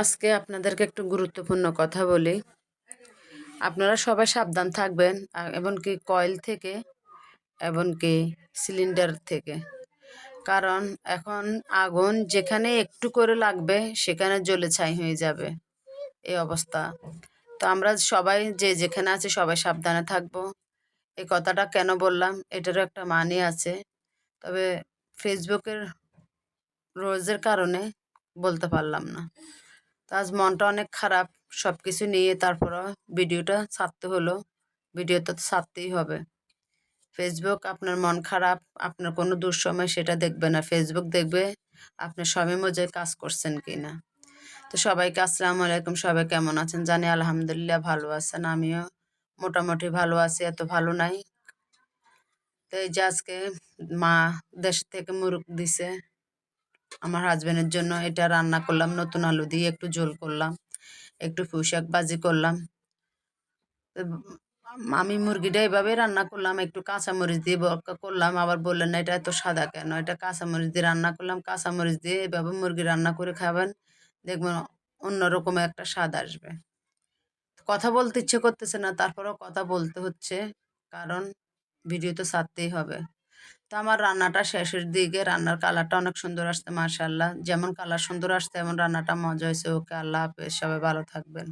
আজকে আপনাদেরকে একটু গুরুত্বপূর্ণ কথা বলি। আপনারা সবাই সাবধান থাকবেন, এমনকি কয়েল থেকে, এমনকি সিলিন্ডার থেকে। কারণ এখন আগুন যেখানে একটু করে লাগবে সেখানে জ্বলে ছাই হয়ে যাবে, এই অবস্থা। তো আমরা সবাই যে যেখানে আছি সবাই সাবধানে থাকবো। এই কথাটা কেন বললাম, এটারও একটা মানে আছে। তবে ফেসবুকের রোজের কারণে বলতে পারলাম না। তো আজ মনটা অনেক খারাপ সব কিছু নিয়ে, তারপরও ভিডিওটা ছাড়তে হলো। ভিডিওটা তো ছাড়তেই হবে। ফেসবুক আপনার মন খারাপ, আপনার কোনো দুঃসময় সেটা দেখবে না। ফেসবুক দেখবে আপনি সময় মজে কাজ করছেন কি না। তো সবাইকে আসসালামু আলাইকুম। সবাই কেমন আছেন? জানি আলহামদুলিল্লাহ ভালো আছেন। আমিও মোটামুটি ভালো আছি, এত ভালো নাই। তো এই যে আজকে মা দেশ থেকে মুরগ দিছে আমার হাজবেন্ডের জন্য। এটা রান্না করলাম, নতুন আলু দিয়ে একটু ঝোল করলাম, একটু পুঁইশাক ভাজি করলাম। তো আমি মুরগিটা এভাবে রান্না করলাম, একটু কাঁচামরিচ দিয়ে করলাম। আবার বললেন না এটা এত সাদা কেন, এটা কাঁচামরিচ দিয়ে রান্না করলাম। কাঁচামরিচ দিয়ে এভাবে মুরগি রান্না করে খাবেন, দেখবেন অন্যরকম একটা স্বাদ আসবে। কথা বলতে ইচ্ছে করতেছে না, তারপরেও কথা বলতে হচ্ছে, কারণ ভিডিও তো ছাড়তেই হবে। তো আমার রান্নাটা শেষের দিকে, রান্নার কালারটা অনেক সুন্দর আসছে মাশাআল্লাহ। যেমন কালার সুন্দর আসছে এমন রান্নাটা মজা হয়েছে। ওকে, আল্লাহ হাফেজ, সবাই ভালো থাকবেন।